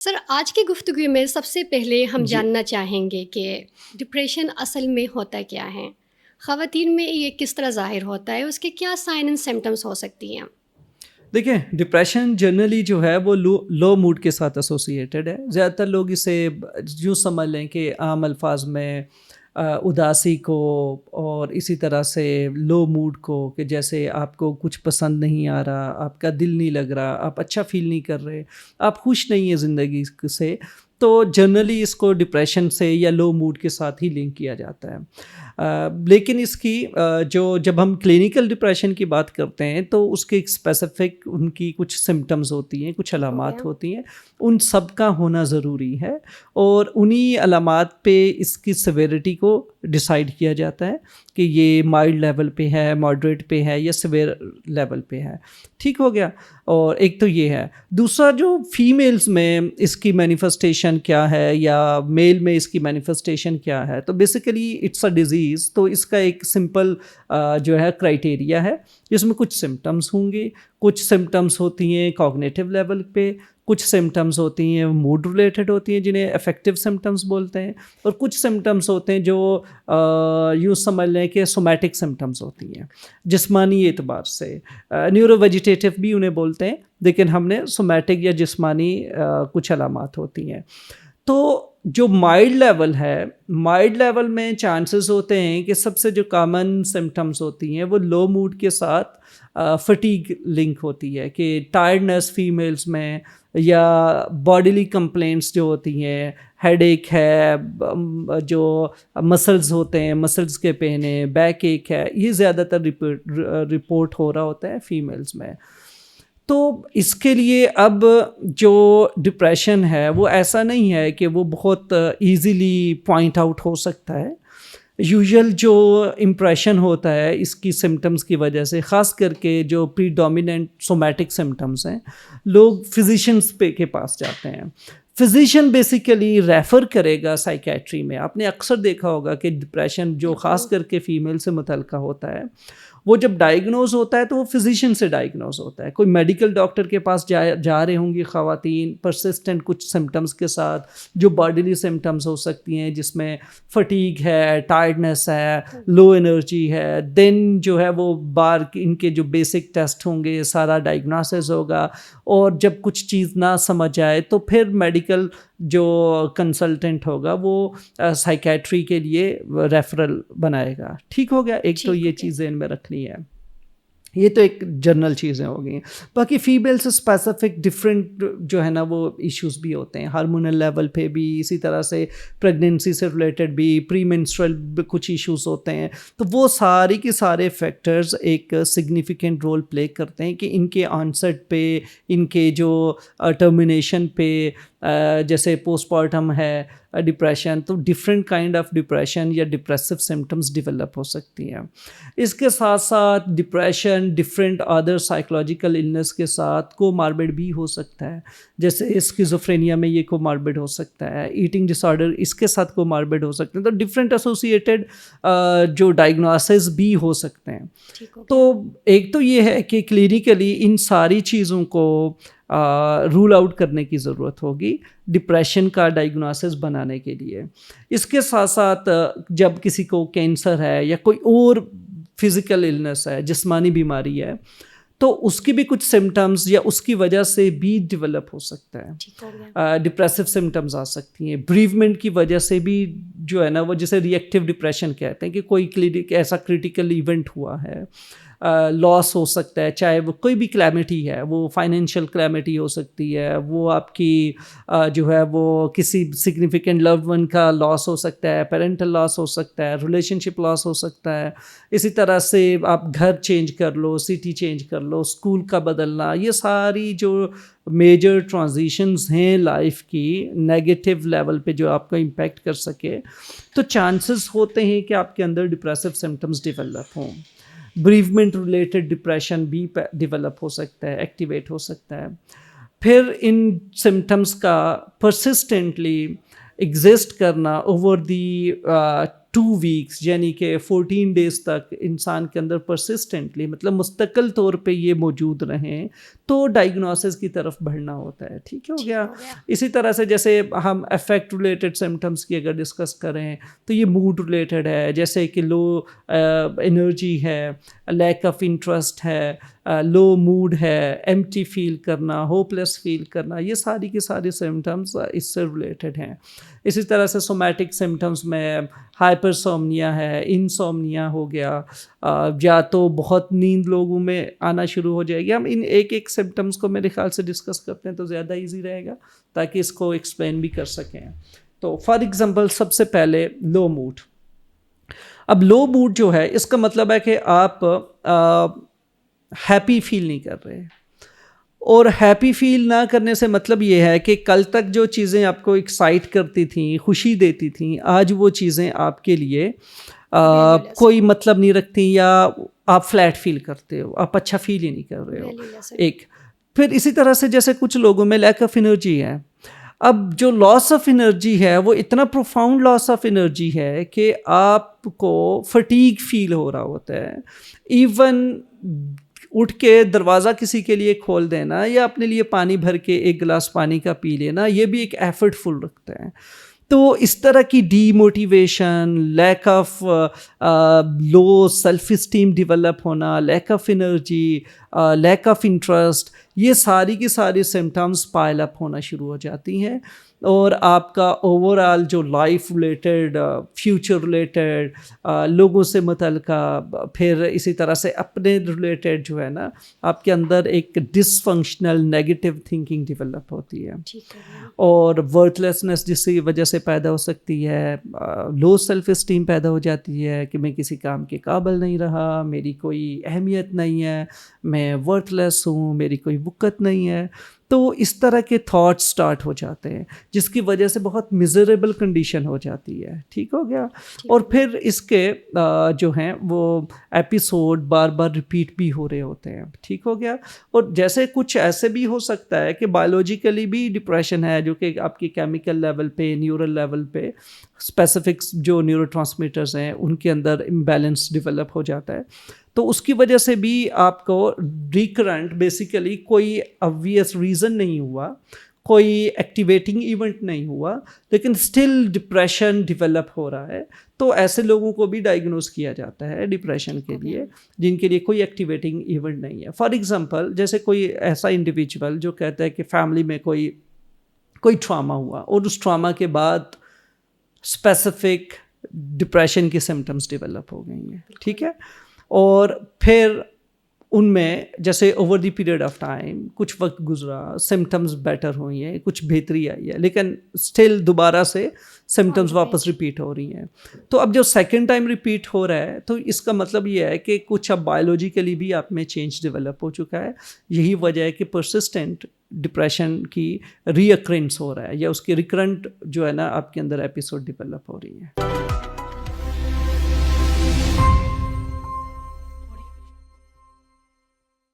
سر آج کی گفتگو میں سب سے پہلے ہم جی، جاننا چاہیں گے کہ ڈپریشن اصل میں ہوتا کیا ہے؟ خواتین میں یہ کس طرح ظاہر ہوتا ہے؟ اس کے کیا سائن اینڈ سمٹمس ہو سکتی ہیں؟ دیکھیں ڈپریشن جنرلی جو ہے وہ لو موڈ کے ساتھ ایسوسیٹیڈ ہے. زیادہ تر لوگ اسے یوں سمجھ لیں کہ عام الفاظ میں اداسی کو اور اسی طرح سے لو موڈ کو، کہ جیسے آپ کو کچھ پسند نہیں آ رہا، آپ کا دل نہیں لگ رہا، آپ اچھا فیل نہیں کر رہے، آپ خوش نہیں ہیں زندگی سے. تو جنرلی اس کو ڈپریشن سے یا لو موڈ کے ساتھ ہی لنک کیا جاتا ہے. لیکن اس کی جب ہم کلینکل ڈپریشن کی بات کرتے ہیں تو اس کے ایک اسپیسیفک ان کی کچھ سمٹمز ہوتی ہیں، کچھ ٹھیک ہو گیا؟ علامات ہوتی ہیں. ان سب کا ہونا ضروری ہے اور انہی علامات پہ اس کی سیویرٹی کو ڈیسائیڈ کیا جاتا ہے کہ یہ مائلڈ لیول پہ ہے، ماڈریٹ پہ ہے یا سیویئر لیول پہ ہے. ٹھیک ہو گیا. اور ایک تو یہ ہے. دوسرا جو فیمیلز میں اس کی مینیفیسٹیشن کیا ہے یا میل میں اس کی مینیفیسٹیشن کیا ہے، تو بیسیکلی اٹس اے ڈیزیز. تو اس کا ایک سمپل جو ہے کرائٹیریا ہے جس میں کچھ سمٹمز ہوں گے. کچھ سمٹمز ہوتی ہیں کوگنیٹیو لیول پہ، کچھ سمٹمز ہوتی ہیں موڈ ریلیٹڈ ہوتی ہیں جنہیں افیکٹو سمٹمز بولتے ہیں، اور کچھ سمٹمز ہوتے ہیں جو یوں سمجھ لیں کہ سومیٹک سمٹمز ہوتی ہیں جسمانی اعتبار سے. نیورو ویجیٹیٹیو بھی انہیں بولتے ہیں، لیکن ہم نے سومیٹک یا جسمانی کچھ علامات ہوتی ہیں. تو جو مائلڈ لیول ہے، مائلڈ لیول میں چانسز ہوتے ہیں کہ سب سے جو کامن سمٹمز ہوتی ہیں وہ لو موڈ کے ساتھ فٹیگ لنک ہوتی ہے، کہ ٹائرڈنس فیمیلز میں، یا باڈیلی کمپلینٹس جو ہوتی ہیں، ہیڈ ایک ہے، جو مسلز ہوتے ہیں مسلز کے پین ہے، بیک ایک ہے، یہ زیادہ تر رپورٹ ہو رہا ہوتا ہے فیمیلز میں. تو اس کے لیے اب جو ڈپریشن ہے وہ ایسا نہیں ہے کہ وہ بہت ایزیلی پوائنٹ آؤٹ ہو سکتا ہے. یوزول جو امپریشن ہوتا ہے اس کی سمٹمز کی وجہ سے، خاص کر کے جو پری ڈومیننٹ سومیٹک سمٹمز ہیں، لوگ فزیشنز کے پاس جاتے ہیں. فزیشین بیسیکلی ریفر کرے گا سائیکیٹری میں. آپ نے اکثر دیکھا ہوگا کہ ڈپریشن جو خاص کر کے فیمیل سے متعلقہ ہوتا ہے، وہ جب ڈائیگنوز ہوتا ہے تو وہ فزیشین سے ڈائیگنوز ہوتا ہے. کوئی میڈیکل ڈاکٹر کے پاس جا رہے ہوں گی خواتین پرسسٹنٹ کچھ سمٹمز کے ساتھ، جو باڈیلی سمٹمز ہو سکتی ہیں جس میں فٹیگ ہے، ٹائرڈنس ہے، لو انرجی ہے. دین جو ہے وہ ان کے جو بیسک ٹیسٹ ہوں گے، سارا ڈائیگنوسس ہوگا، اور جب کچھ چیز نہ سمجھ آئے تو پھر میڈیکل جو کنسلٹنٹ ہوگا وہ سائیکیٹری کے لیے ریفرل بنائے گا. ٹھیک ہو گیا. ایک تو ٹھیک ہو یہ گیا. چیزیں ان میں رکھنی ہے. یہ تو ایک جنرل چیزیں ہو گئی ہیں. باقی فیمیل سے اسپیسیفک ڈفرینٹ جو ہے نا وہ ایشوز بھی ہوتے ہیں، ہارمونل لیول پہ بھی، اسی طرح سے پریگنینسی سے ریلیٹڈ بھی، پری مینسٹرل کچھ ایشوز ہوتے ہیں. تو وہ ساری کے سارے فیکٹرز ایک سگنیفیکنٹ رول پلے کرتے ہیں کہ ان کے آنسٹ پہ، ان کے جو ٹرمینیشن پہ، جیسے پوسٹ پارٹم ہے ڈپریشن، تو ڈفرینٹ کائنڈ آف ڈپریشن یا ڈپریسو سمٹمز ڈیولپ ہو سکتی ہیں. اس کے ساتھ ساتھ depression different other psychological illness کے ساتھ کوماربڈ بھی ہو سکتا ہے. جیسے اسکیزوفرینیا میں یہ کوماربڈ ہو سکتا ہے، ایٹنگ ڈس آرڈر اس کے ساتھ کوماربڈ ہو سکتے ہیں. تو ڈفرینٹ ایسوسیٹیڈ جو ڈائگنوسز بھی ہو سکتے ہیں. ٹھیک ہو تو گیا. ایک تو یہ ہے کہ کلینکلی ان ساری چیزوں کو رول آؤٹ کرنے کی ضرورت ہوگی ڈپریشن کا ڈائگنوسس بنانے کے لیے. اس کے ساتھ ساتھ جب کسی کو کینسر ہے یا کوئی اور فزیکل النس ہے، جسمانی بیماری ہے، تو اس کی بھی کچھ سمٹمز یا اس کی وجہ سے بھی ڈیولپ ہو سکتا ہے. ٹھیک ہو گیا. ڈپریسو سمٹمز آ سکتی ہیں. بریومنٹ کی وجہ سے بھی جو ہے نا وہ جسے ری ایکٹیو ڈپریشن کہتے ہیں، کہ کوئی ایسا کریٹیکل ایونٹ ہوا ہے، لاس ہو سکتا ہے، چاہے وہ کوئی بھی کلیمٹی ہے، وہ فائنینشیل کلیمٹی ہو سکتی ہے، وہ آپ کی جو ہے وہ کسی سگنیفیکنٹ لوڈ ون کا لاس ہو سکتا ہے، پیرنٹل لاس ہو سکتا ہے، ریلیشن شپ لاس ہو سکتا ہے. اسی طرح سے آپ گھر چینج کر لو، سٹی چینج کر لو، اسکول کا بدلنا، یہ ساری جو میجر ٹرانزیشنز ہیں لائف کی نیگیٹو لیول پہ جو آپ کو امپیکٹ کر سکے، تو چانسز ہوتے ہیں کہ آپ کے اندر ڈپریسو سمٹمز ڈیولپ ہوں. بریومنٹ ریلیٹڈ ڈپریشن بھی ڈیولپ ہو سکتا ہے، ایکٹیویٹ ہو سکتا ہے. پھر ان سمٹمز کا پرسسٹنٹلی ایگزسٹ کرنا اوور دی 2 weeks یعنی کہ 14 days تک انسان کے اندر پرسسٹنٹلی مطلب مستقل طور پہ یہ موجود رہیں تو ڈائگنوسس کی طرف بڑھنا ہوتا ہے. ٹھیک ہو گیا. اسی طرح سے جیسے ہم افیکٹ ریلیٹڈ سمٹمس کی اگر ڈسکس کریں تو یہ موڈ ریلیٹڈ ہے, جیسے کہ لو انرجی ہے, لیک آف انٹرسٹ ہے, لو موڈ ہے, ایمٹی فیل کرنا, ہوپ لیس فیل کرنا, یہ ساری کی ساری سمٹمس اس سے ریلیٹڈ ہیں. اسی طرح سے سومیٹک سمٹمس میں ہائپرسومنیا ہے, انسومنیا ہو گیا, یا تو بہت نیند لوگوں میں آنا شروع ہو جائے گی. ہم ان ایک ایک سمٹمس کو میرے خیال سے ڈسکس کرتے ہیں تو زیادہ ایزی رہے گا تاکہ اس کو ایکسپلین بھی کر سکیں. تو فار ایگزامپل سب سے پہلے لو موڈ. اب لو موڈ جو ہے اس کا مطلب ہے کہ آپ ہیپی فیل نہیں کر رہے, اور ہیپی فیل نہ کرنے سے مطلب یہ ہے کہ کل تک جو چیزیں آپ کو ایکسائٹ کرتی تھیں, خوشی دیتی تھیں, آج وہ چیزیں آپ کے لیے کوئی مطلب نہیں رکھتی, یا آپ فلیٹ فیل کرتے ہو, آپ اچھا فیل ہی نہیں کر رہے ہو. ایک پھر اسی طرح سے جیسے کچھ لوگوں میں لیک آف انرجی ہے. اب جو لاس آف انرجی ہے وہ اتنا پروفاؤنڈ لاس آف انرجی ہے کہ آپ کو فٹیگ فیل ہو رہا ہوتا ہے. ایون اٹھ کے دروازہ کسی کے لیے کھول دینا یا اپنے لیے پانی بھر کے ایک گلاس پانی کا پی لینا, یہ بھی ایک ایفرٹ فل رکھتا ہے. تو اس طرح کی demotivation, lack of low self esteem develop ہونا, lack of energy, lack of interest, یہ ساری کی ساری سمٹمس پائل اپ ہونا شروع ہو جاتی ہیں. اور آپ کا اوور آل جو لائف ریلیٹڈ, فیوچر ریلیٹڈ, لوگوں سے متعلقہ, پھر اسی طرح سے اپنے ریلیٹڈ جو ہے نا آپ کے اندر ایک ڈس فنکشنل نیگیٹو تھنکنگ ڈیولپ ہوتی ہے. اور ورتھ لیسنس جس کی وجہ سے پیدا ہو سکتی ہے, لو سیلف اسٹیم پیدا ہو جاتی ہے کہ میں کسی کام کے قابل نہیں رہا, میری کوئی اہمیت نہیں ہے, میں ورتھ لیس ہوں, میری کوئی وقت نہیں ہے. تو اس طرح کے تھاٹ سٹارٹ ہو جاتے ہیں جس کی وجہ سے بہت میزریبل کنڈیشن ہو جاتی ہے. ٹھیک ہو گیا. اور پھر اس کے جو ہیں وہ ایپیسوڈ بار بار ریپیٹ بھی ہو رہے ہوتے ہیں. ٹھیک ہو گیا. اور جیسے کچھ ایسے بھی ہو سکتا ہے کہ بایولوجیکلی بھی ڈپریشن ہے, جو کہ آپ کی کیمیکل لیول پہ, نیورل لیول پہ اسپیسیفکس جو نیورو ٹرانسمیٹرز ہیں ان کے اندر امبیلنس ڈیولپ ہو جاتا ہے. تو اس کی وجہ سے بھی آپ کو ریکرنٹ بیسیکلی کوئی obvious ریزن نہیں ہوا, کوئی ایکٹیویٹنگ ایونٹ نہیں ہوا, لیکن اسٹل ڈپریشن ڈیولپ ہو رہا ہے. تو ایسے لوگوں کو بھی ڈائگنوز کیا جاتا ہے ڈپریشن کے لیے جن کے لیے کوئی ایکٹیویٹنگ ایونٹ نہیں ہے. فار ایگزامپل جیسے کوئی ایسا انڈیویجول جو کہتا ہے کہ فیملی میں کوئی ٹراما ہوا اور اس ٹراما کے بعد اسپیسیفک ڈپریشن کی سمٹمس ڈیولپ ہو گئی ہیں. ٹھیک ہے. اور پھر ان میں جیسے over the period of time کچھ وقت گزرا, سمٹمز بیٹر ہوئی ہیں, کچھ بہتری آئی ہے, لیکن اسٹل دوبارہ سے سمٹمز واپس ریپیٹ ہو رہی ہیں. تو اب جو سیکنڈ ٹائم ریپیٹ ہو رہا ہے تو اس کا مطلب یہ ہے کہ کچھ اب بایولوجیکلی بھی آپ میں چینج ڈیولپ ہو چکا ہے. یہی وجہ ہے کہ پرسسٹنٹ ڈپریشن کی ری اکرنس ہو رہا ہے, یا اس کی ریکرنٹ جو ہے نا آپ کے اندر ایپیسوڈ ڈیولپ ہو رہی ہے.